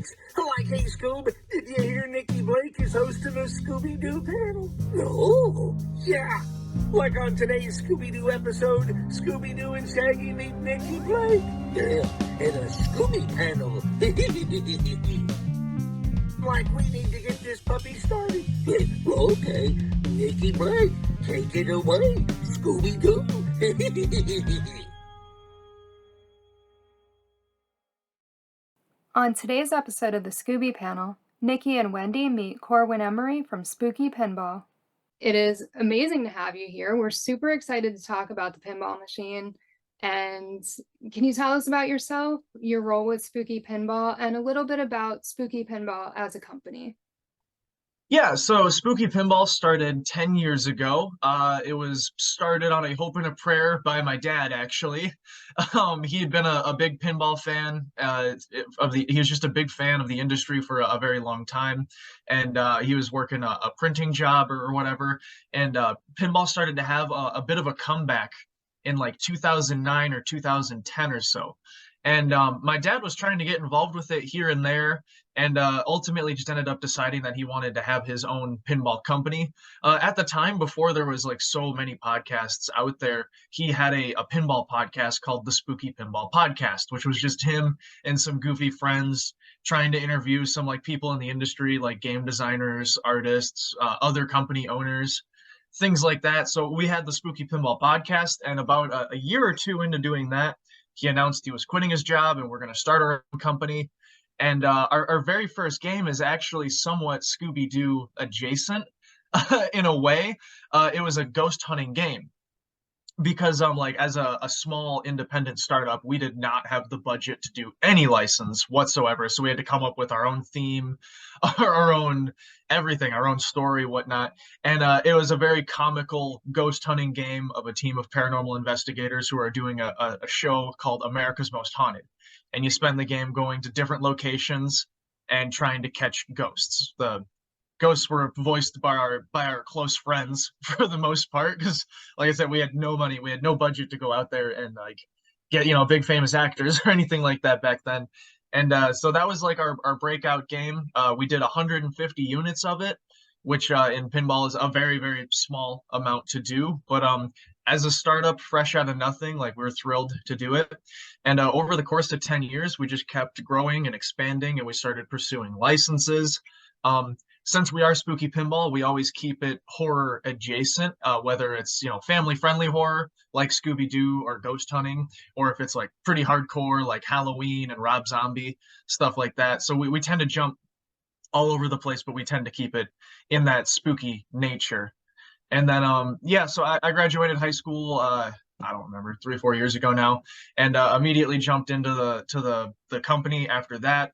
thanks. Like, hey, Scoob, did you hear Nikki Blake is hosting a Scooby-Doo panel? No. Yeah. Like on today's Scooby-Doo episode, Scooby-Doo and Shaggy meet Nikki Blake. Yeah, and a Scooby Panel. Like, we need to get this puppy started. Okay, Nikki Blake, take it away, Scooby-Doo. On today's episode of the Scooby Panel, Nikki and Wendy meet Corwin Emery from Spooky Pinball. It is amazing to have you here. We're super excited to talk about the pinball machine. And can you tell us about yourself, your role with Spooky Pinball, and a little bit about Spooky Pinball as a company? Yeah, so Spooky Pinball started 10 years ago. It was started on a hope and a prayer by my dad, actually. He had been a big pinball fan he was just a big fan of the industry for a very long time. And he was working a printing job or whatever. And pinball started to have a bit of a comeback in like 2009 or 2010 or so. And my dad was trying to get involved with it here and there, and ultimately just ended up deciding that he wanted to have his own pinball company. At the time, before there was like so many podcasts out there, he had a pinball podcast called the Spooky Pinball Podcast, which was just him and some goofy friends trying to interview some like people in the industry, like game designers, artists, other company owners, things like that. So we had the Spooky Pinball Podcast, and about a year or two into doing that, he announced he was quitting his job and we're going to start our own company. And our very first game is actually somewhat Scooby-Doo adjacent in a way. It was a ghost hunting game because like as a small independent startup, we did not have the budget to do any license whatsoever. So we had to come up with our own theme, our own everything, our own story, whatnot. And it was a very comical ghost hunting game of a team of paranormal investigators who are doing a show called America's Most Haunted. And you spend the game going to different locations and trying to catch ghosts. The ghosts were voiced by our close friends for the most part, because like I said, we had no money, we had no budget to go out there and like get big famous actors or anything like that back then. And so that was like our breakout game. We did 150 units of it, which in pinball is a very, very small amount to do. But as a startup fresh out of nothing, like we were thrilled to do it. And over the course of 10 years, we just kept growing and expanding, and we started pursuing licenses. Since we are Spooky Pinball, we always keep it horror adjacent, whether it's family friendly horror like Scooby-Doo or ghost hunting, or if it's like pretty hardcore like Halloween and Rob Zombie, stuff like that. So we tend to jump all over the place, but we tend to keep it in that spooky nature. And then so I graduated high school, I don't remember, 3 or 4 years ago now, and immediately jumped into the company after that.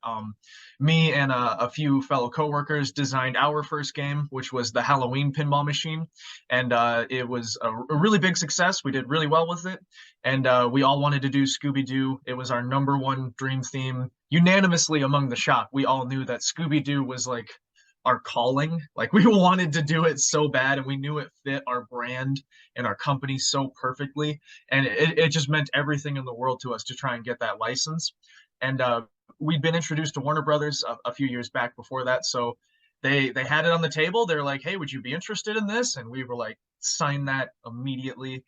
Me and a few fellow coworkers designed our first game, which was the Halloween Pinball Machine, and it was a really big success. We did really well with it, and we all wanted to do Scooby-Doo. It was our #1 dream theme, unanimously among the shop. We all knew that Scooby-Doo was like our calling. Like we wanted to do it so bad, and we knew it fit our brand and our company so perfectly, and it just meant everything in the world to us to try and get that license. And we'd been introduced to Warner Brothers a few years back before that, so they had it on the table. They're like, hey, would you be interested in this? And we were like, sign that immediately.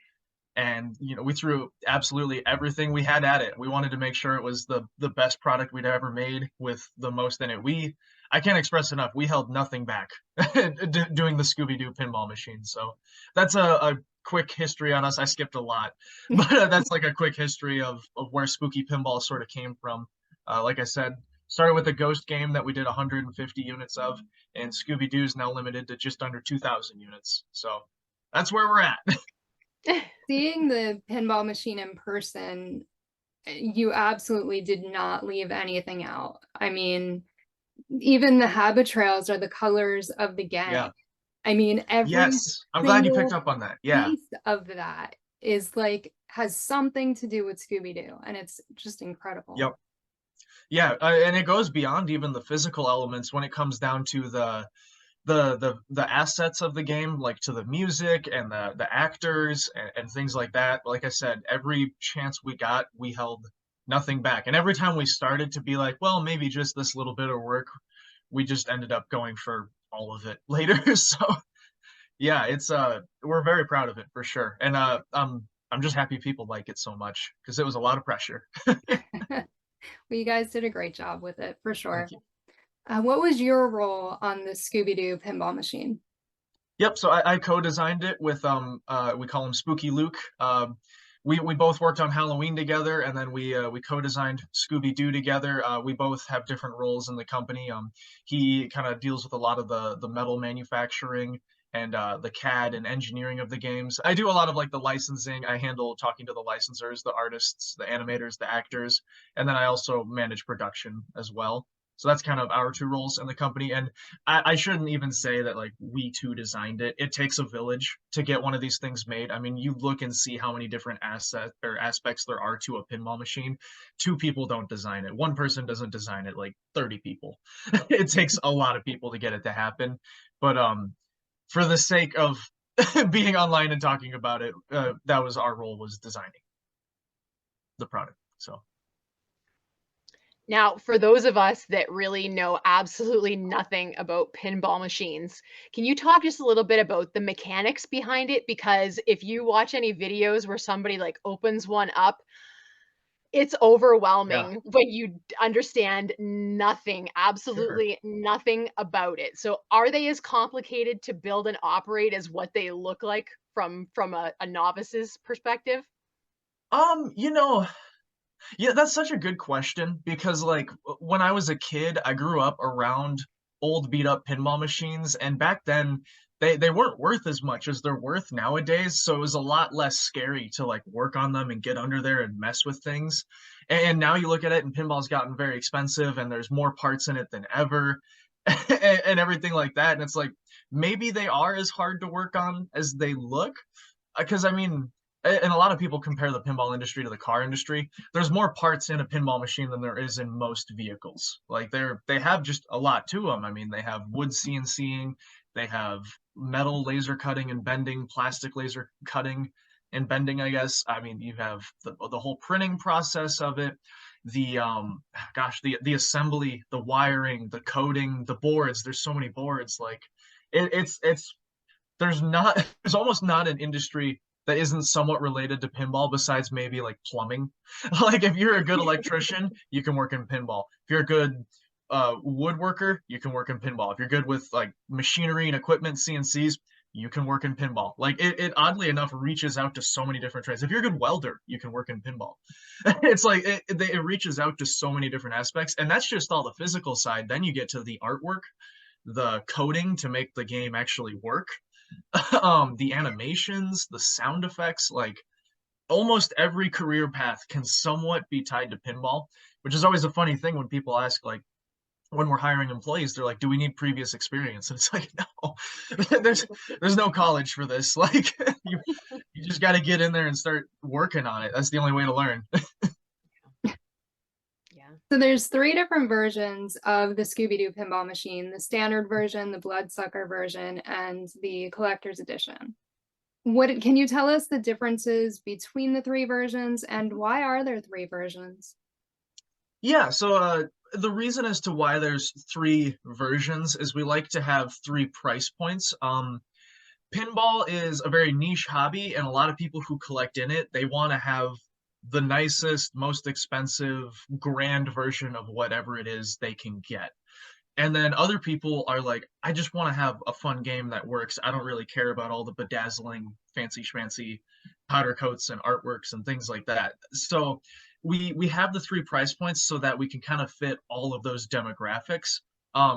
And we threw absolutely everything we had at it. We wanted to make sure it was the best product we'd ever made with the most in it. I can't express enough, we held nothing back doing the Scooby-Doo Pinball Machine. So that's a quick history on us. I skipped a lot, but that's like a quick history of where Spooky Pinball sort of came from. Like I said, started with a ghost game that we did 150 units of, and Scooby-Doo is now limited to just under 2,000 units. So that's where we're at. Seeing the pinball machine in person, you absolutely did not leave anything out. I mean, even the habit trails are the colors of the gang. Yeah. I mean, every yes, I'm glad you picked up on that. Yeah, piece of that is like has something to do with Scooby-Doo, and it's just incredible. Yep. Yeah, and it goes beyond even the physical elements when it comes down to the assets of the game, like to the music and the actors and things like that. Like I said, every chance we got, we held nothing back. And every time we started to be like, well, maybe just this little bit of work, we just ended up going for all of it later. So yeah, it's we're very proud of it for sure. And I'm just happy people like it so much because it was a lot of pressure. Well, you guys did a great job with it for sure. Thank you. What was your role on the Scooby-Doo Pinball Machine? Yep, so I co-designed it with we call him Spooky Luke. We both worked on Halloween together, and then we co-designed Scooby-Doo together. We both have different roles in the company. He kind of deals with a lot of the metal manufacturing and the CAD and engineering of the games. I do a lot of like the licensing. I handle talking to the licensors, the artists, the animators, the actors, and then I also manage production as well. So that's kind of our two roles in the company. And I shouldn't even say that like we two designed it. It takes a village to get one of these things made. I mean, you look and see how many different assets or aspects there are to a pinball machine. Two people don't design it. One person doesn't design it, like 30 people. It takes a lot of people to get it to happen. But for the sake of being online and talking about it, that was our role, was designing the product. So now, for those of us that really know absolutely nothing about pinball machines, can you talk just a little bit about the mechanics behind it? Because if you watch any videos where somebody like opens one up, it's yeah, overwhelming when you understand nothing, sure. absolutely nothing about it. So are they as complicated to build and operate as what they look like from a novice's perspective? You know, yeah, that's such a good question because like when I was a kid, I grew up around old beat up pinball machines, and back then they weren't worth as much as they're worth nowadays, so it was a lot less scary to like work on them and get under there and mess with things. And now you look at it and pinball's gotten very expensive and there's more parts in it than ever and everything like that. And it's like maybe they are as hard to work on as they look because I mean, and a lot of people compare the pinball industry to the car industry. There's more parts in a pinball machine than there is in most vehicles. Like they have just a lot to them. I mean, they have wood CNCing, they have metal laser cutting and bending, plastic laser cutting and bending, I guess. I mean, you have the whole printing process of it, the gosh, the assembly, the wiring, the coding, the boards. There's so many boards. Like it's there's not there's almost not an industry that isn't somewhat related to pinball besides maybe like plumbing. Like if you're a good electrician, you can work in pinball. If you're a good woodworker, you can work in pinball. If you're good with like machinery and equipment, CNCs, you can work in pinball. Like it oddly enough reaches out to so many different trades. If you're a good welder, you can work in pinball. It's like it reaches out to so many different aspects, and that's just all the physical side. Then you get to the artwork, the coding to make the game actually work, the animations, the sound effects. Like almost every career path can somewhat be tied to pinball, which is always a funny thing when people ask, like, when we're hiring employees, they're like, do we need previous experience? And it's like, no, there's no college for this. Like you just got to get in there and start working on it. That's the only way to learn. Yeah. So there's three different versions of the Scooby-Doo Pinball Machine: the standard version, the bloodsucker version, and the collector's edition. What can you tell us the differences between the three versions, and why are there three versions? Yeah, so the reason as to why there's three versions is we like to have three price points. Pinball is a very niche hobby, and a lot of people who collect in it, they want to have the nicest, most expensive, grand version of whatever it is they can get. And then other people are like, I just want to have a fun game that works. I don't really care about all the bedazzling, fancy schmancy powder coats and artworks and things like that. So we have the three price points so that we can kind of fit all of those demographics.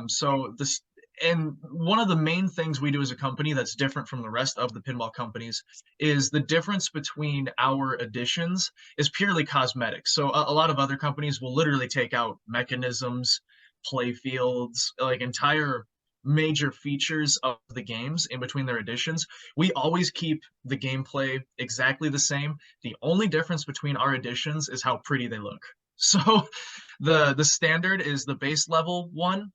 So this and one of the main things we do as a company that's different from the rest of the pinball companies is the difference between our editions is purely cosmetic. So a lot of other companies will literally take out mechanisms, play fields, like entire major features of the games in between their editions. We always keep the gameplay exactly the same. The only difference between our editions is how pretty they look. So the standard is the base level one,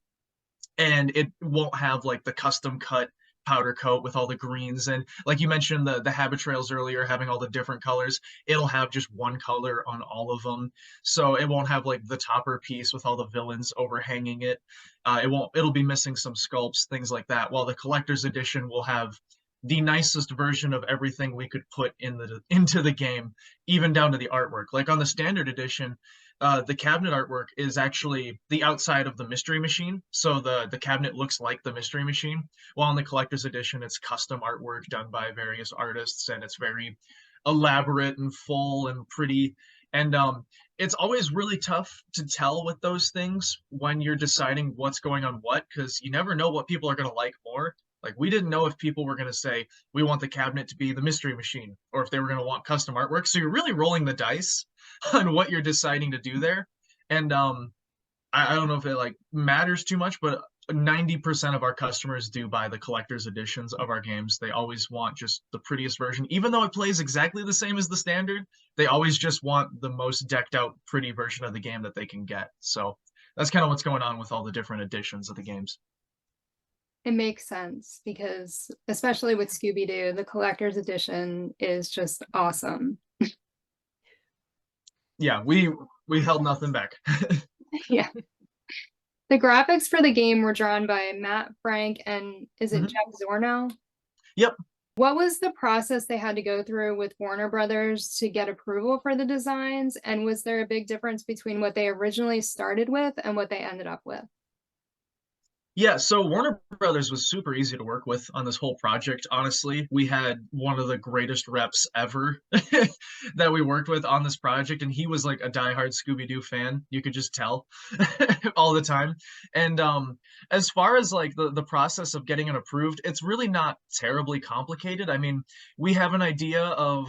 and it won't have like the custom cut powder coat with all the greens. And like you mentioned, the habit trails earlier, having all the different colors, it'll have just one color on all of them. So it won't have like the topper piece with all the villains overhanging it. It'll be missing some sculpts, things like that. While the collector's edition will have the nicest version of everything we could put into the game, even down to the artwork. Like on the standard edition, the cabinet artwork is actually the outside of the mystery machine. So the cabinet looks like the mystery machine. While in the collector's edition, it's custom artwork done by various artists, and it's very elaborate and full and pretty. And it's always really tough to tell with those things when you're deciding what's going on what, because you never know what people are going to like more. Like, we didn't know if people were going to say, we want the cabinet to be the mystery machine, or if they were going to want custom artwork. So you're really rolling the dice on what you're deciding to do there. And I don't know if it like matters too much, but 90% of our customers do buy the collector's editions of our games. They always want just the prettiest version. Even though it plays exactly the same as the standard, they always just want the most decked out, pretty version of the game that they can get. So that's kind of what's going on with all the different editions of the games. It makes sense because, especially with Scooby-Doo, the collector's edition is just awesome. Yeah, we held nothing back. Yeah. The graphics for the game were drawn by Matt Frank and is it Jeff Zornow? Yep. What was the process they had to go through with Warner Brothers to get approval for the designs? And was there a big difference between what they originally started with and what they ended up with? Yeah, so Warner Brothers was super easy to work with on this whole project. Honestly, we had one of the greatest reps ever that we worked with on this project, and he was like a diehard Scooby-Doo fan. You could just tell all the time. And as far as like the process of getting it approved, it's really not terribly complicated. I mean, we have an idea of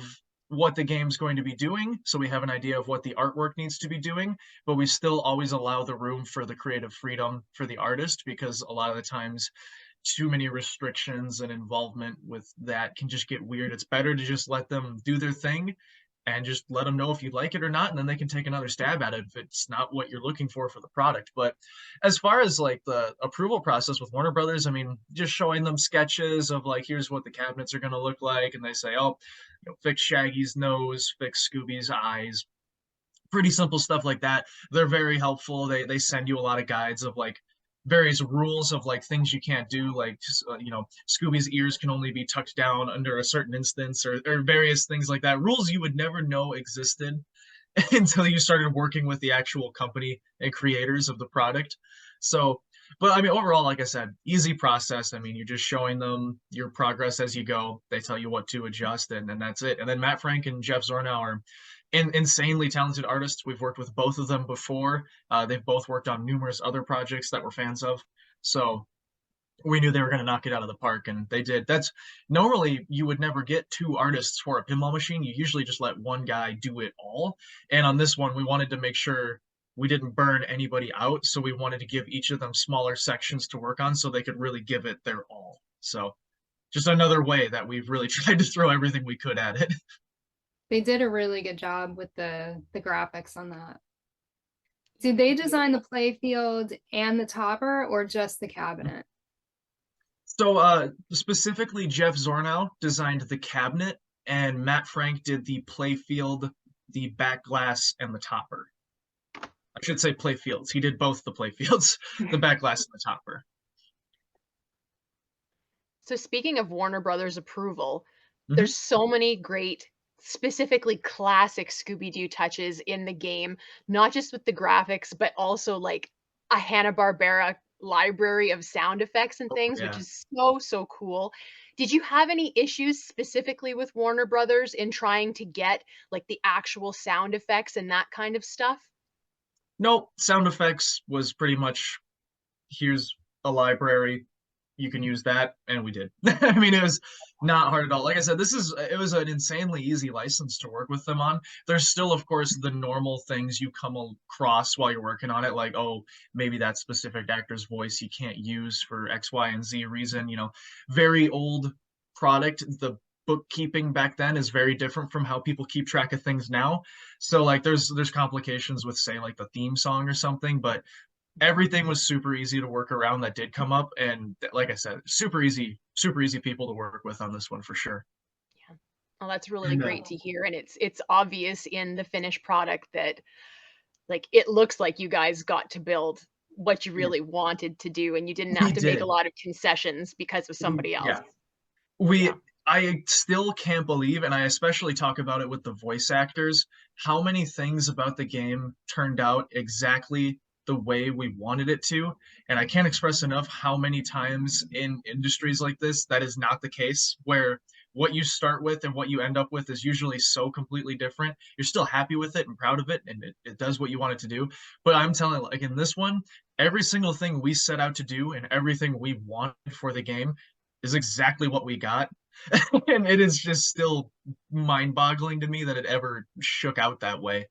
what the game's going to be doing, so we have an idea of what the artwork needs to be doing, but we still always allow the room for the creative freedom for the artist, because a lot of the times too many restrictions and involvement with that can just get weird. It's better to just let them do their thing and just let them know if you like it or not, and then they can take another stab at it if it's not what you're looking for the product. But as far as like the approval process with Warner Brothers, I mean, just showing them sketches of like, here's what the cabinets are going to look like, and they say, oh, you know, fix Shaggy's nose, fix Scooby's eyes, pretty simple stuff like that. They're very helpful. They send you a lot of guides of like various rules of like things you can't do, like you know, Scooby's ears can only be tucked down under a certain instance, or various things like that, rules you would never know existed until you started working with the actual company and creators of the product. So, but I mean, overall, like I said, easy process. I mean, you're just showing them your progress as you go. They tell you what to adjust, and that's it. And then Matt Frank and Jeff Zornow are insanely talented artists. We've worked with both of them before. They've both worked on numerous other projects that we're fans of. So we knew they were going to knock it out of the park, and they did. That's normally you would never get two artists for a pinball machine. You usually just let one guy do it all. And on this one, we wanted to make sure we didn't burn anybody out. So we wanted to give each of them smaller sections to work on so they could really give it their all. So just another way that we've really tried to throw everything we could at it. They did a really good job with the graphics on that. Did they design the play field and the topper, or just the cabinet? So specifically, Jeff Zornow designed the cabinet, and Matt Frank did the play field, the back glass, and the topper. I should say play fields. He did both the play fields, the back glass and the topper. So speaking of Warner Brothers approval, there's so many great, specifically classic Scooby-Doo touches in the game, not just with the graphics, but also like a Hanna-Barbera library of sound effects and things, which is so cool. Did you have any issues specifically with Warner Brothers in trying to get like the actual sound effects and that kind of stuff? No, sound effects was pretty much, here's a library, you can use that, and we did. I mean, it was not hard at all. Like I said, it was an insanely easy license to work with them on. There's still, of course, the normal things you come across while you're working on it, like, oh, maybe that specific actor's voice you can't use for X, Y, and Z reason. You know, very old product. The bookkeeping back then is very different from how people keep track of things now. So like there's complications with, say, like the theme song or something, but everything was super easy to work around that did come up. And like I said, super easy people to work with on this one for sure. Yeah. Well, that's really And great to hear. And it's obvious in the finished product that like it looks like you guys got to build what you really wanted to do and you didn't we have to make a did. lot of concessions because of somebody else. Yeah. We Yeah. I still can't believe, and I especially talk about it with the voice actors, how many things about the game turned out exactly the way we wanted it to. And I can't express enough how many times in industries like this that is not the case, where what you start with and what you end up with is usually so completely different. You're still happy with it and proud of it, and it does what you want it to do. But I'm telling, like in this one, every single thing we set out to do and everything we wanted for the game is exactly what we got. And it is just still mind-boggling to me that it ever shook out that way.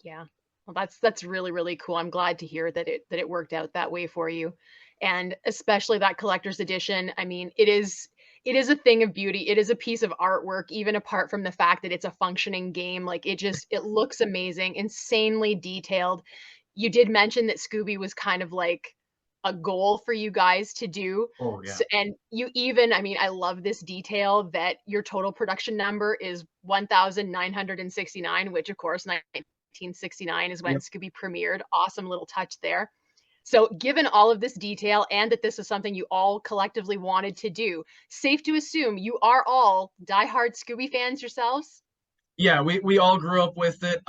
Yeah. Well, that's really, really cool. I'm glad to hear that it worked out that way for you. And especially that collector's edition. I mean, it is a thing of beauty. It is a piece of artwork, even apart from the fact that it's a functioning game. Like it looks amazing, insanely detailed. You did mention that Scooby was kind of like a goal for you guys to do. Oh yeah. So, and you even, I mean, I love this detail that your total production number is 1,969, which of course 1969 is when Yep. Scooby premiered. Awesome little touch there. So, given all of this detail and that this is something you all collectively wanted to do, safe to assume you are all diehard Scooby fans yourselves? Yeah, we all grew up with it.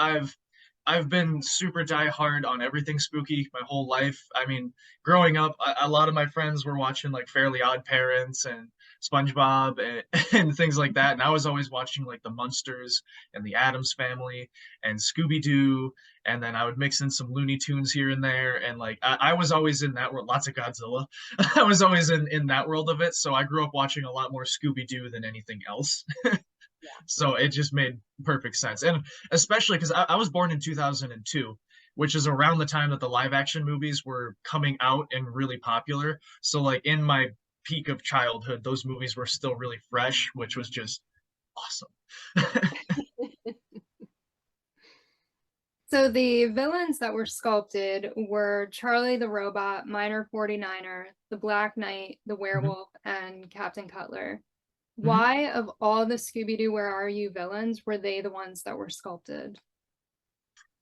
I've been super diehard on everything spooky my whole life. I mean, growing up, a lot of my friends were watching like Fairly Odd Parents and SpongeBob and, and things like that. And I was always watching like the Munsters and the Addams Family and Scooby-Doo. And then I would mix in some Looney Tunes here and there. And like I was always in that world, lots of Godzilla. I was always in that world of it. So I grew up watching a lot more Scooby-Doo than anything else. So it just made perfect sense. And especially because I was born in 2002, which is around the time that the live action movies were coming out and really popular. So, like, in my peak of childhood, those movies were still really fresh, which was just awesome. So the villains that were sculpted were Charlie the Robot, Miner 49er, the Black Knight, the Werewolf, and Captain Cutler. Why, of all the Scooby-Doo Where Are You villains, were they the ones that were sculpted?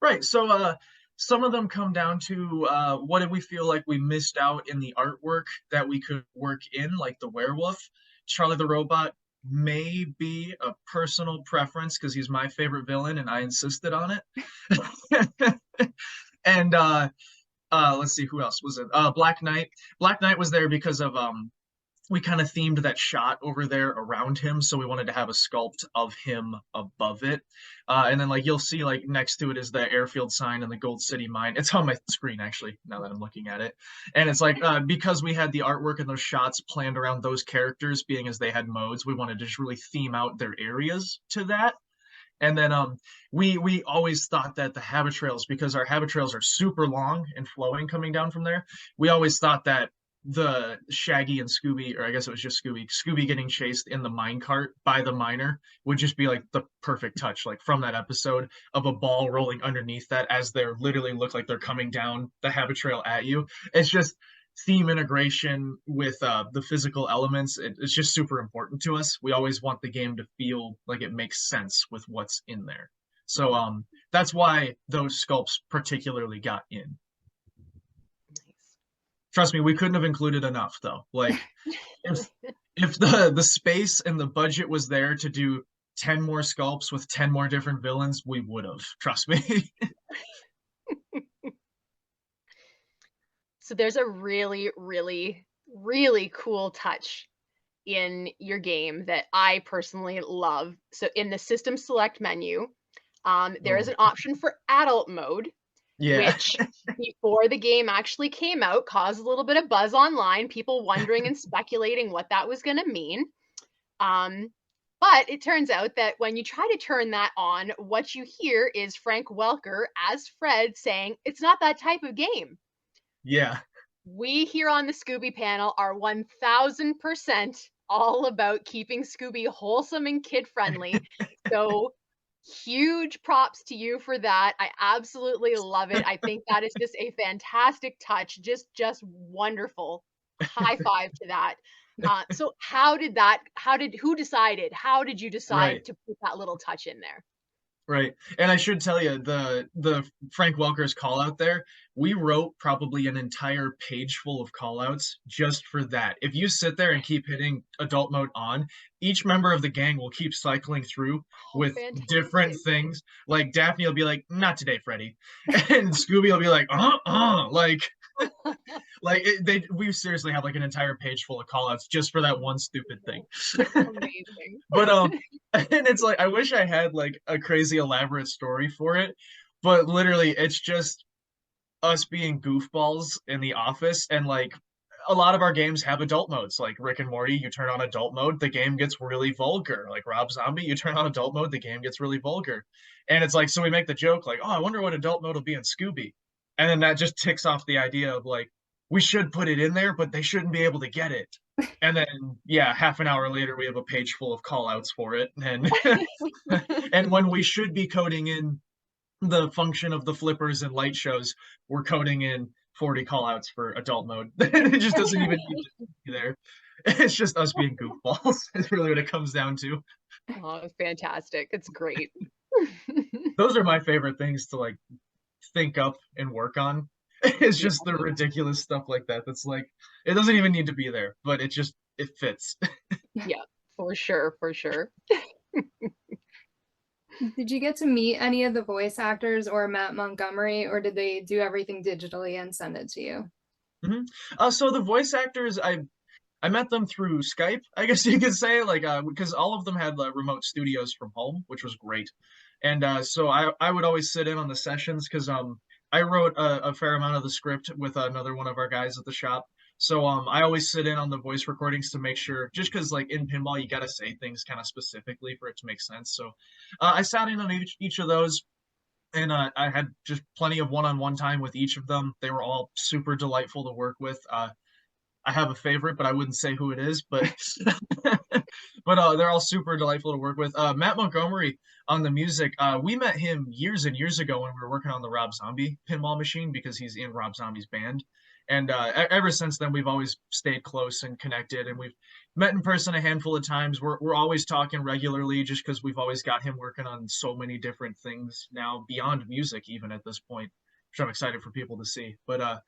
Right. So some of them come down to what did we feel like we missed out in the artwork that we could work in, like the werewolf. Charlie the Robot may be a personal preference because he's my favorite villain and I insisted on it. And let's see who else was it. Black Knight. Black Knight was there because of we kind of themed that shot over there around him, so we wanted to have a sculpt of him above it. And then like you'll see like next to it is the airfield sign and the Gold City mine. It's on my screen actually now that I'm looking at it. And it's like because we had the artwork and those shots planned around those characters being as they had modes, we wanted to just really theme out their areas to that. And then we always thought that the habit trails, because our habit trails are super long and flowing coming down from there, we always thought that the Shaggy and Scooby, or I guess it was just Scooby getting chased in the mine cart by the miner would just be like the perfect touch, like from that episode of a ball rolling underneath that as they're literally look like they're coming down the habit trail at you. It's just theme integration with the physical elements. It's just super important to us. We always want the game to feel like it makes sense with what's in there. So that's why those sculpts particularly got in. Trust me, we couldn't have included enough though. Like if the space and the budget was there to do 10 more sculpts with 10 more different villains, we would have. Trust me. So there's a really, really, really cool touch in your game that I personally love. So in the system select menu, there is an option for adult mode, Yeah. which before the game actually came out caused a little bit of buzz online, people wondering and speculating what that was going to mean. But it turns out that when you try to turn that on, what you hear is Frank Welker as Fred saying, "It's not that type of game." Yeah. We here on the Scooby panel are 1000% all about keeping Scooby wholesome and kid friendly. So Huge props to you for that. I absolutely love it. I think that is just a fantastic touch. Just wonderful. High five to that. So who decided? How did you decide Right. to put that little touch in there? Right. And I should tell you, the Frank Welker's call out there, we wrote probably an entire page full of call outs just for that. If you sit there and keep hitting adult mode on, each member of the gang will keep cycling through Oh, with different fantastic. things. Like Daphne will be like, "Not today, Freddy," and Scooby will be like, we seriously have like an entire page full of call outs just for that one stupid thing. Amazing. But and it's like I wish I had like a crazy elaborate story for it, but literally it's just us being goofballs in the office, and like a lot of our games have adult modes. Like Rick and Morty, you turn on adult mode, the game gets really vulgar. Like Rob Zombie, you turn on adult mode, the game gets really vulgar. And it's like, so we make the joke like, oh, I wonder what adult mode will be in Scooby. And then that just ticks off the idea of like, we should put it in there, but they shouldn't be able to get it. And then, yeah, half an hour later, we have a page full of call outs for it. And and when we should be coding in the function of the flippers and light shows, we're coding in 40 call outs for adult mode. It just doesn't even need to be there. It's just us being goofballs. It's really what it comes down to. Oh, fantastic. It's great. Those are my favorite things to like think up and work on. It's Yeah, just the ridiculous stuff like that. That's like, it doesn't even need to be there, but it fits. yeah, for sure, for sure. Did you get to meet any of the voice actors or Matt Montgomery, or did they do everything digitally and send it to you? So the voice actors, I met them through Skype, I guess you could say, like because all of them had remote studios from home, which was great. And so I would always sit in on the sessions because I wrote a fair amount of the script with another one of our guys at the shop. So I always sit in on the voice recordings to make sure, just because like in pinball you got to say things kind of specifically for it to make sense. So I sat in on each of those, and I had just plenty of one-on-one time with each of them. They were all super delightful to work with. I have a favorite, but I wouldn't say who it is. But but they're all super delightful to work with. Matt Montgomery on the music, we met him years and years ago when we were working on the Rob Zombie Pinball Machine because he's in Rob Zombie's band. And ever since then, we've always stayed close and connected, and we've met in person a handful of times. We're always talking regularly, just because we've always got him working on so many different things now beyond music, even at this point, which I'm excited for people to see. But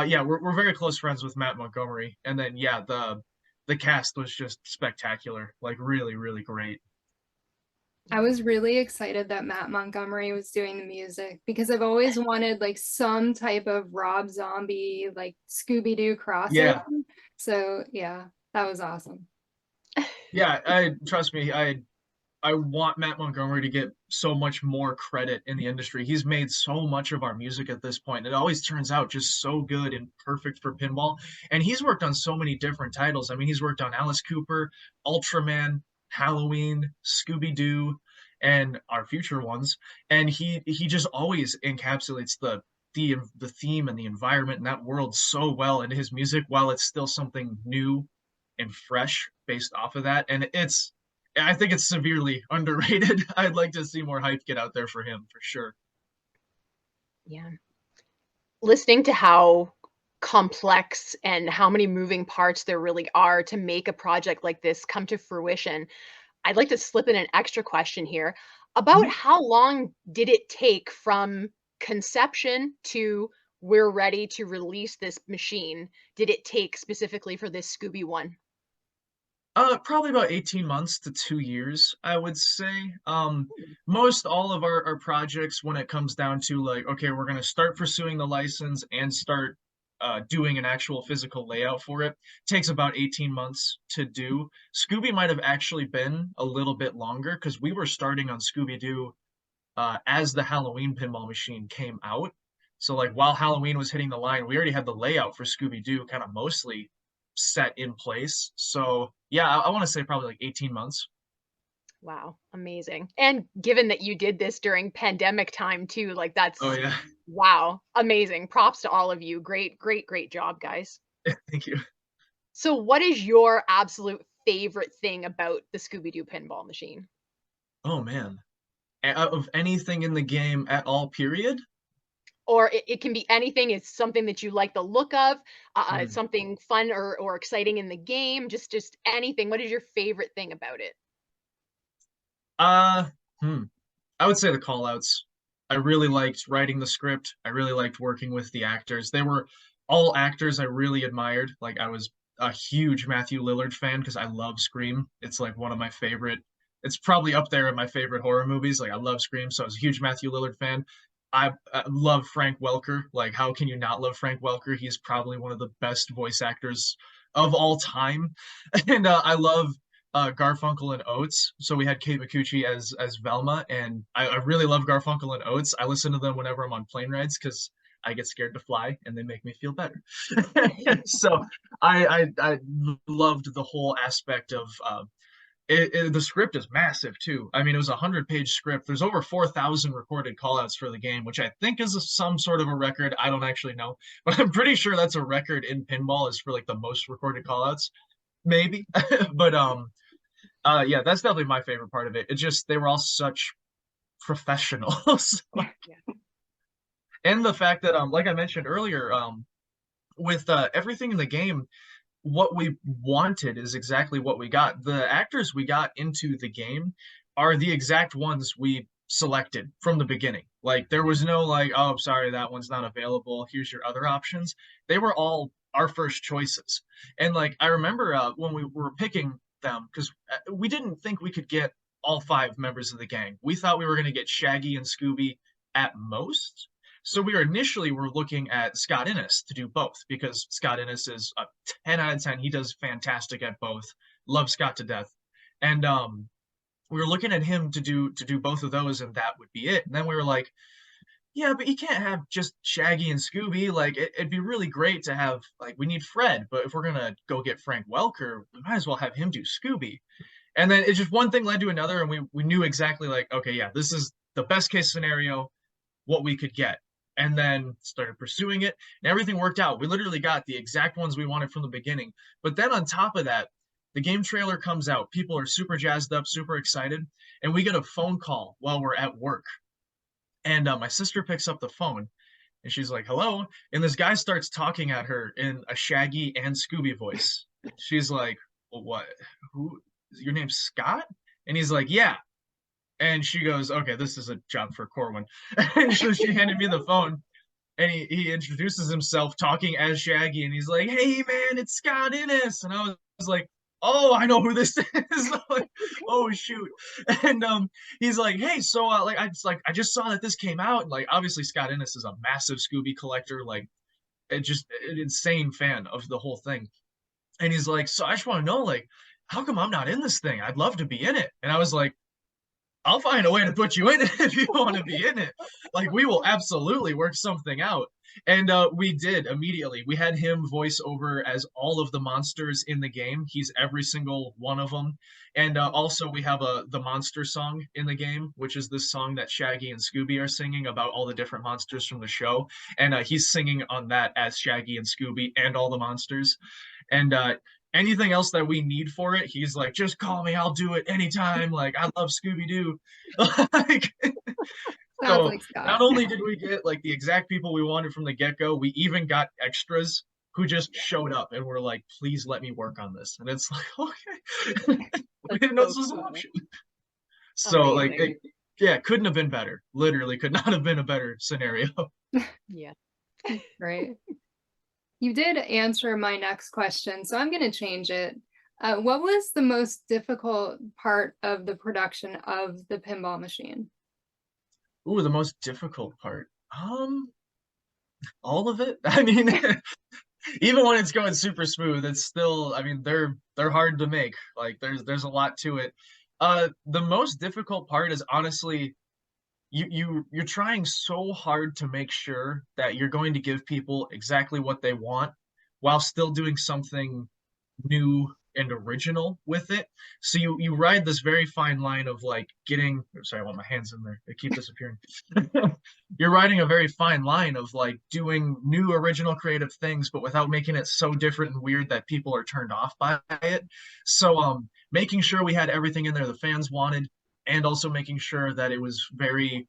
yeah, we're very close friends with Matt Montgomery, and then yeah, the cast was just spectacular, like really, really great. I was really excited that Matt Montgomery was doing the music because I've always wanted like some type of Rob Zombie, like Scooby-Doo crossover. Yeah, So yeah, that was awesome. yeah. I trust me. I want Matt Montgomery to get so much more credit in the industry. He's made so much of our music at this point. It always turns out just so good and perfect for pinball. And he's worked on so many different titles. I mean, he's worked on Alice Cooper, Ultraman, Halloween, Scooby-Doo, and our future ones. And he just always encapsulates the theme and the environment and that world so well in his music, while it's still something new and fresh based off of that. And I think it's severely underrated. I'd like to see more hype get out there for him for sure. Yeah. Listening to how complex and how many moving parts there really are to make a project like this come to fruition, I'd like to slip in an extra question here. About Mhm. how long did it take from conception to we're ready to release this machine? Did it take specifically for this Scooby one? Probably about 18 months to 2 years, I would say. Most all of our projects, when it comes down to like, okay, we're going to start pursuing the license and start doing an actual physical layout for it, takes about 18 months to do. Scooby might have actually been a little bit longer because we were starting on Scooby-Doo as the Halloween pinball machine came out. So like while Halloween was hitting the line, we already had the layout for Scooby-Doo kind of mostly set in place. So yeah, I want to say probably like 18 months. Wow, amazing. And given that you did this during pandemic time too, like Oh that's yeah, wow, amazing. Props to all of you. Great, great, great job, guys. thank you. So what is your absolute favorite thing about the Scooby-Doo pinball machine? Oh man. of anything in the game at all, period. Or it can be anything. It's something that you like the look of, Hmm. something fun or exciting in the game, just anything. What is your favorite thing about it? Uh, hmm. I would say the call outs. I really liked writing the script. I really liked working with the actors. They were all actors I really admired. Like I was a huge Matthew Lillard fan because I love Scream. It's like one of my favorite. It's probably up there in my favorite horror movies. Like I love Scream, so I was a huge Matthew Lillard fan. I love Frank Welker. Like how can you not love Frank Welker? He's probably one of the best voice actors of all time. And I love Garfunkel and Oates. So we had Kate Micucci as Velma, and I really love Garfunkel and Oates. I listen to them whenever I'm on plane rides because I get scared to fly, and they make me feel better. So I loved the whole aspect of the script is massive too. I mean, it was a 100-page script. There's over 4,000 recorded callouts for the game, which I think is some sort of a record. I don't actually know, but I'm pretty sure that's a record in pinball is for like the most recorded callouts, maybe. But yeah, that's definitely my favorite part of it. It's just they were all such professionals. Yeah. And the fact that like I mentioned earlier, with everything in the game, what we wanted is exactly what we got. The actors we got into the game are the exact ones we selected from the beginning. Like there was no like, oh, sorry, that one's not available. Here's your other options. They were all our first choices. And like I remember when we were picking them, because we didn't think we could get all 5 members of the gang. We thought we were going to get Shaggy and Scooby at most. So we were looking at Scott Innes to do both because Scott Innes is a 10 out of 10. He does fantastic at both. Love Scott to death. And we were looking at him to do both of those, and that would be it. And then we were like, yeah, but you can't have just Shaggy and Scooby. Like it'd be really great to have like we need Fred, but if we're gonna go get Frank Welker, we might as well have him do Scooby. And then it's just one thing led to another, and we knew exactly like, okay, yeah, this is the best case scenario, what we could get. And then started pursuing it, and everything worked out. We literally got the exact ones we wanted from the beginning. But then on top of that, the game trailer comes out. People are super jazzed up, super excited, and we get a phone call while we're at work. And my sister picks up the phone, and she's like, "Hello," and this guy starts talking at her in a Shaggy and Scooby voice. She's like, well, "What? Who? Your name's Scott?" And he's like, "Yeah." And she goes, okay, this is a job for Corwin. And so she handed me the phone, and he introduces himself talking as Shaggy, and he's like, hey man, it's Scott Innes. And I was like, oh, I know who this is. Like, oh shoot. And he's like, hey, so like I just saw that this came out, and like obviously Scott Innes is a massive Scooby collector, like just an insane fan of the whole thing. And he's like, so I just want to know, like, how come I'm not in this thing? I'd love to be in it. And I was like, I'll find a way to put you in it if you want to be in it. Like we will absolutely work something out. And we did immediately. We had him voice over as all of the monsters in the game. He's every single one of them. And also we have the monster song in the game, which is this song that Shaggy and Scooby are singing about all the different monsters from the show. And he's singing on that as Shaggy and Scooby and all the monsters. And anything else that we need for it, he's like, just call me, I'll do it anytime. Like I love Scooby-Doo. Like Sounds so like Scott. not only did we get like the exact people we wanted from the get-go, we even got extras who just showed up and were like, please let me work on this. And it's like, okay. We didn't know this was an option. So like yeah, couldn't have been better. Literally could not have been a better scenario. Yeah. Right. You did answer my next question, so I'm going to change it. What was the most difficult part of the production of the pinball machine? Ooh, the most difficult part. All of it. I mean, even when it's going super smooth, it's still, I mean, they're hard to make. Like there's a lot to it. The most difficult part is honestly you're trying so hard to make sure that you're going to give people exactly what they want while still doing something new and original with it. So you ride this very fine line of like getting, sorry, I want my hands in there. They keep disappearing. You're riding a very fine line of like doing new original creative things, but without making it so different and weird that people are turned off by it. So making sure we had everything in there the fans wanted, and also making sure that it was very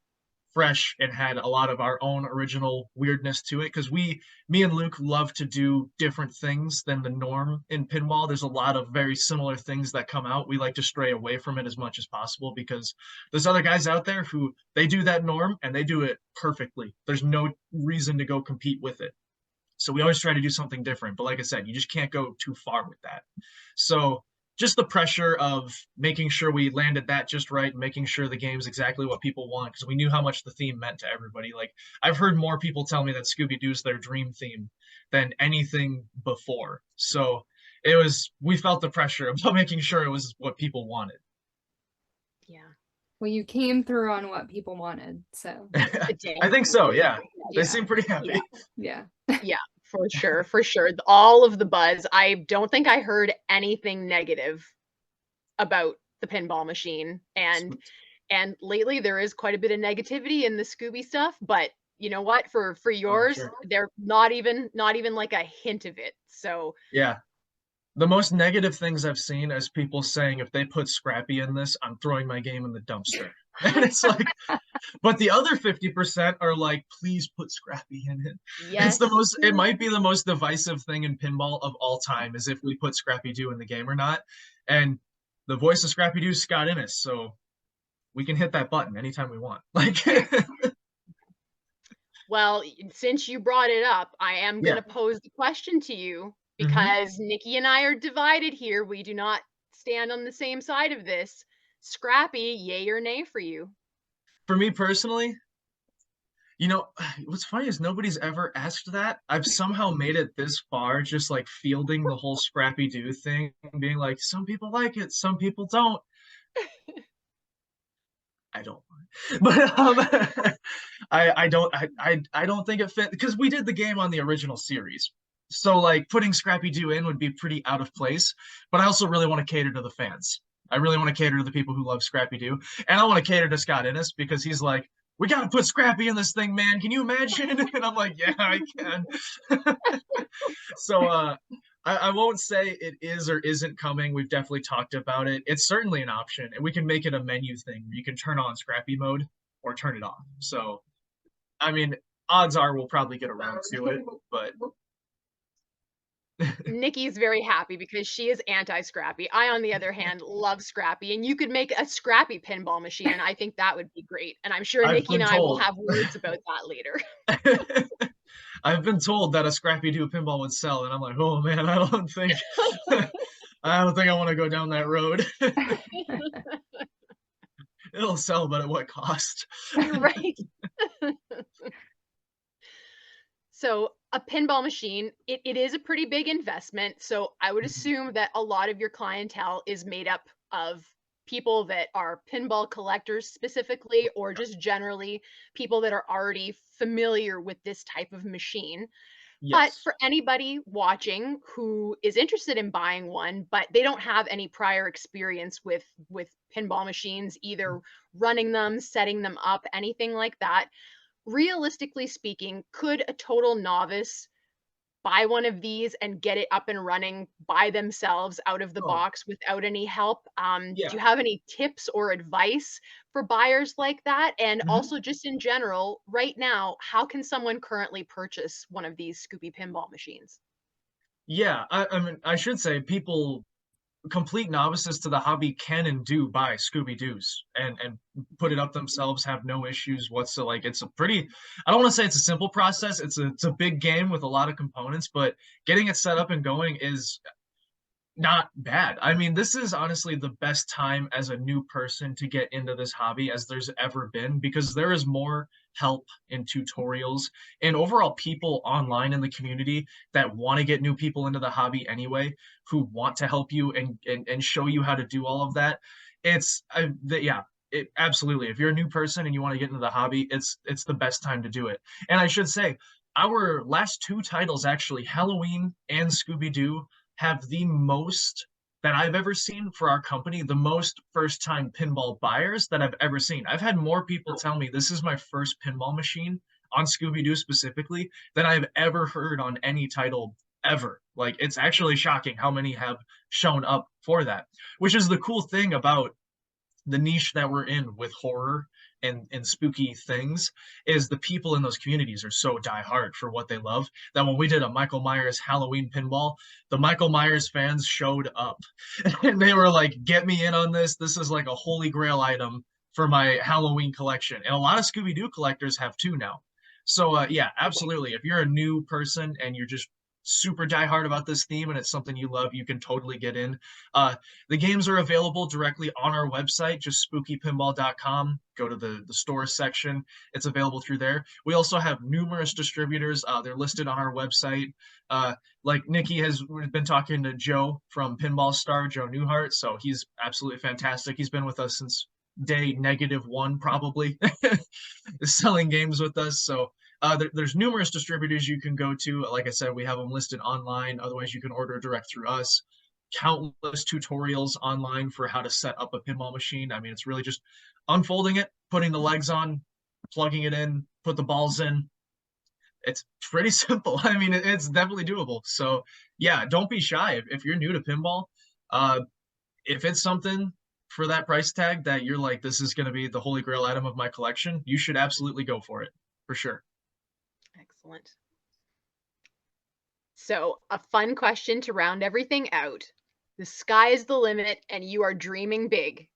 fresh and had a lot of our own original weirdness to it, because me and Luke love to do different things than the norm in pinball. There's a lot of very similar things that come out. We like to stray away from it as much as possible, because there's other guys out there who they do that norm and they do it perfectly. There's no reason to go compete with it. So we always try to do something different, but like I said, you just can't go too far with that. So just the pressure of making sure we landed that just right, and making sure the game's exactly what people want, because we knew how much the theme meant to everybody. Like, I've heard more people tell me that Scooby-Doo's their dream theme than anything before. So we felt the pressure about making sure it was what people wanted. Yeah. Well, you came through on what people wanted, so. I think so, yeah. They seem pretty happy. Yeah. Yeah, for sure, for sure. All of the buzz. I don't think I heard anything negative about the pinball machine. And lately there is quite a bit of negativity in the Scooby stuff, but you know what? For yours, sure. they're not even like a hint of it. So yeah. The most negative things I've seen is people saying, if they put Scrappy in this, I'm throwing my game in the dumpster. And it's like, but the other 50% are like, please put Scrappy in it. yes, It might be the most divisive thing in pinball of all time, is if we put Scrappy-Doo in the game or not. And the voice of Scrappy-Doo is Scott Innes, so we can hit that button anytime we want. Like, well, since you brought it up, I am going to pose the question to you, because Nikki and I are divided here. We do not stand on the same side of this. Scrappy, yay or nay for you? For me personally, you know, what's funny is nobody's ever asked that. I've somehow made it this far, just like fielding the whole Scrappy-Doo thing, being like, some people like it, some people don't. I don't, but I don't think it fit, because we did the game on the original series. So like putting Scrappy-Doo in would be pretty out of place, but I also really want to cater to the fans. I really want to cater to the people who love Scrappy-Doo, and I want to cater to Scott Innes, because he's like, we got to put Scrappy in this thing, man. Can you imagine? And I'm like, yeah, I can. So I won't say it is or isn't coming. We've definitely talked about it. It's certainly an option, and we can make it a menu thing where you can turn on Scrappy mode or turn it off. So, I mean, odds are we'll probably get around to it, but Nikki's very happy because she is anti-Scrappy. I, on the other hand, love Scrappy, and you could make a Scrappy pinball machine, and I think that would be great. And I'm sure Nikki and I will have words about that later. I've been told that a Scrappy-Doo pinball would sell, and I'm like, oh man, I don't think I want to go down that road. It'll sell, but at what cost? Right. So a pinball machine, it is a pretty big investment. So I would assume that a lot of your clientele is made up of people that are pinball collectors specifically, or just generally people that are already familiar with this type of machine. Yes. But for anybody watching who is interested in buying one, but they don't have any prior experience with pinball machines, either running them, setting them up, anything like that, realistically speaking, could a total novice buy one of these and get it up and running by themselves out of the box without any help? Do you have any tips or advice for buyers like that? And also, just in general, right now, how can someone currently purchase one of these Scooby pinball machines? Yeah, I mean, I should say people, complete novices to the hobby, can and do buy Scooby-Doos and put it up themselves, have no issues whatsoever. Like, it's a pretty, I don't want to say it's a simple process. It's a big game with a lot of components, but getting it set up and going is not bad. I mean, this is honestly the best time as a new person to get into this hobby as there's ever been, because there is more help and tutorials and overall people online in the community that want to get new people into the hobby anyway, who want to help you and show you how to do all of that. Absolutely. If you're a new person and you want to get into the hobby, it's the best time to do it. And I should say, our last two titles, actually, Halloween and Scooby-Doo, have the most that I've ever seen for our company, the most first-time pinball buyers that I've ever seen. I've had more people tell me this is my first pinball machine on Scooby-Doo specifically than I've ever heard on any title ever. Like, it's actually shocking how many have shown up for that, which is the cool thing about the niche that we're in with horror and spooky things is the people in those communities are so diehard for what they love that when we did a Michael Myers Halloween pinball, the Michael Myers fans showed up and they were like, get me in on this. This is like a holy grail item for my Halloween collection. And a lot of Scooby-Doo collectors have too now. So yeah, absolutely. If you're a new person and you're just super diehard about this theme and it's something you love, you can totally get in. The games are available directly on our website, just spookypinball.com. Go to the store section. It's available through there. We also have numerous distributors. They're listed on our website. Like Nikki has been talking to Joe from Pinball Star, Joe Newhart. So he's absolutely fantastic. He's been with us since day -1, probably, selling games with us. So there's numerous distributors you can go to. Like I said, we have them listed online. Otherwise, you can order direct through us. Countless tutorials online for how to set up a pinball machine. I mean, it's really just unfolding it, putting the legs on, plugging it in, put the balls in. It's pretty simple. I mean, it's definitely doable. So yeah, don't be shy. If you're new to pinball, if it's something for that price tag that you're like, this is going to be the holy grail item of my collection, you should absolutely go for it, for sure. Excellent. So, a fun question to round everything out. The sky is the limit and you are dreaming big.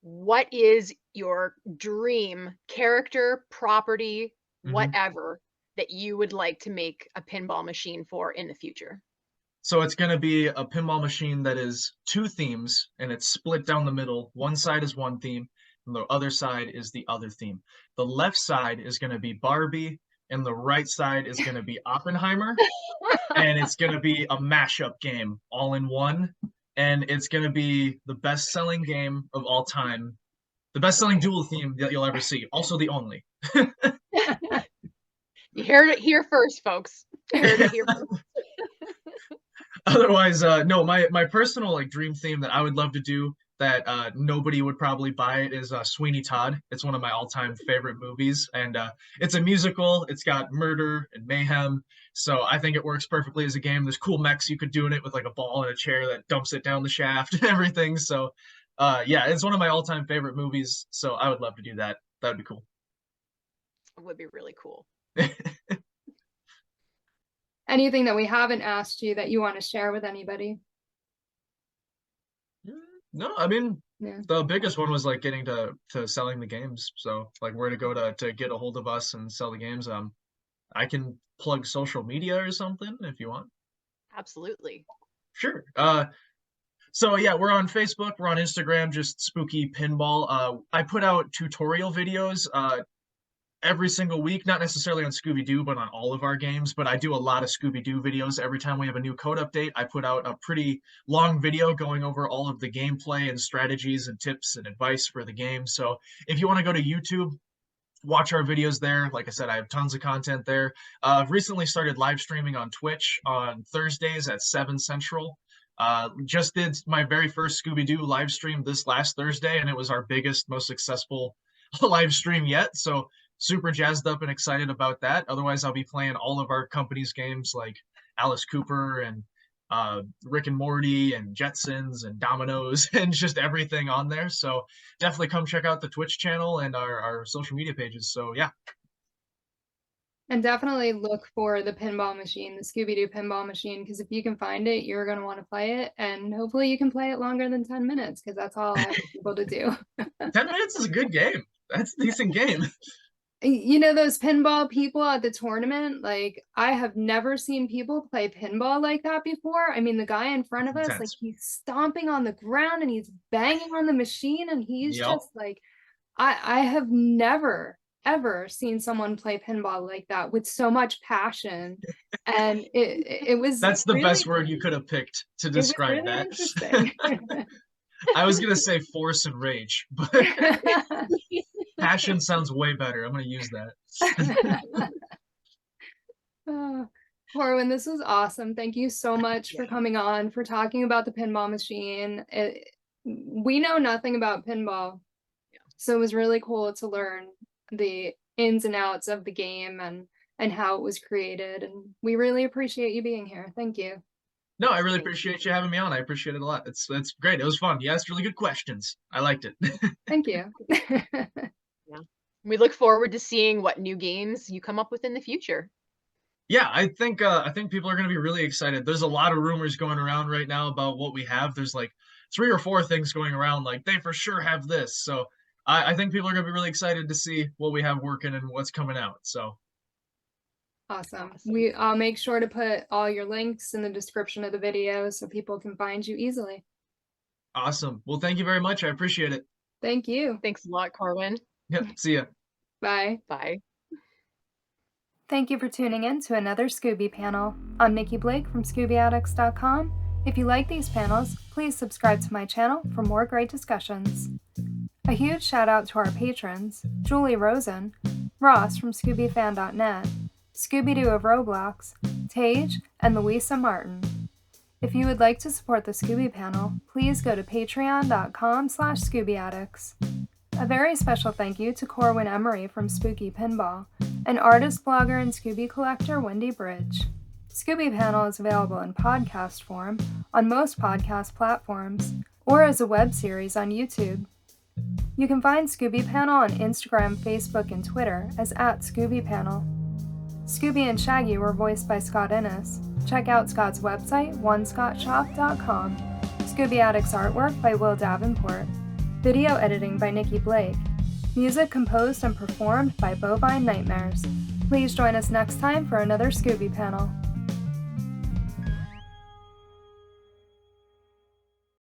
What is your dream character, property, whatever, that you would like to make a pinball machine for in the future? So it's going to be a pinball machine that is 2 themes and it's split down the middle. One side is one theme and the other side is the other theme. The left side is going to be Barbie and the right side is going to be Oppenheimer. And it's going to be a mashup game all in one. And it's going to be the best-selling game of all time. The best-selling dual theme that you'll ever see. Also the only. You heard it here first, folks. You heard it here first. Otherwise, no, my personal like dream theme that I would love to do that nobody would probably buy it is Sweeney Todd. It's one of my all-time favorite movies, and it's a musical. It's got murder and mayhem, so I think it works perfectly as a game. There's cool mechs you could do in it with like a ball and a chair that dumps it down the shaft and everything. So yeah, it's one of my all-time favorite movies, so I would love to do that. That would be cool. It would be really cool. Anything that we haven't asked you that you want to share with anybody? No, I mean, Yeah. the biggest one was like getting to selling the games. So like where to go to get a hold of us and sell the games. I can plug social media or something if you want. Absolutely. Sure. So yeah, we're on Facebook, we're on Instagram, just Spooky Pinball. I put out tutorial videos every single week, not necessarily on Scooby-Doo, but on all of our games. But I do a lot of Scooby-Doo videos. Every time we have a new code update, I put out a pretty long video going over all of the gameplay and strategies and tips and advice for the game. So if you want to go to YouTube, watch our videos there. Like I said, I have tons of content there. I've recently started live streaming on Twitch on Thursdays at 7 Central. Just did my very first Scooby-Doo live stream this last Thursday, and it was our biggest, most successful live stream yet. So super jazzed up and excited about that. Otherwise, I'll be playing all of our company's games like Alice Cooper and Rick and Morty and Jetsons and Dominoes and just everything on there. So definitely come check out the Twitch channel and our social media pages. So yeah. And definitely look for the pinball machine, the Scooby-Doo Pinball Machine, because if you can find it, you're going to want to play it. And hopefully you can play it longer than 10 minutes, because that's all I want people to do. 10 minutes is a good game. That's a decent game. You know, those pinball people at the tournament, like I have never seen people play pinball like that before. I mean, the guy in front of us, like he's stomping on the ground and he's banging on the machine and he's just like, I have never ever seen someone play pinball like that with so much passion. And it was that's the really, best word you could have picked to describe really that. Interesting. I was gonna say force and rage, but passion sounds way better. I'm gonna use that. Corwin, this was awesome. Thank you so much for coming on, for talking about the pinball machine. We know nothing about pinball, so it was really cool to learn the ins and outs of the game and how it was created. And we really appreciate you being here. Thank you. No, I really Thank you. appreciate you having me on. I appreciate it a lot. It's great. It was fun. You asked really good questions. I liked it. Thank you. Yeah. We look forward to seeing what new games you come up with in the future. Yeah, I think people are going to be really excited. There's a lot of rumors going around right now about what we have. There's like 3 or 4 things going around, like they for sure have this. So I think people are going to be really excited to see what we have working and what's coming out. So Awesome. Awesome. I'll make sure to put all your links in the description of the video so people can find you easily. awesome. Well, thank you very much. I appreciate it. Thank you. Thanks a lot, Corwin. Yep. See ya. Bye. Bye. Thank you for tuning in to another Scooby panel. I'm Nikki Blake from ScoobyAddicts.com. If you like these panels, please subscribe to my channel for more great discussions. A huge shout out to our patrons, Julie Rosen, Ross from ScoobyFan.net, Scooby-Doo of Roblox, Tage, and Louisa Martin. If you would like to support the Scooby panel, please go to patreon.com/ScoobyAddicts. A very special thank you to Corwin Emery from Spooky Pinball, and artist, blogger, and Scooby collector Wendy BRYDGE. Scooby Panel is available in podcast form on most podcast platforms, or as a web series on YouTube. You can find Scooby Panel on Instagram, Facebook, and Twitter as @ScoobyPanel. Scooby and Shaggy were voiced by Scott Innes. Check out Scott's website, onescottshop.com. Scooby Addicts artwork by Will Davenport. Video editing by Nikki Blake. Music composed and performed by Bovine Nightmares. Please join us next time for another Scooby panel.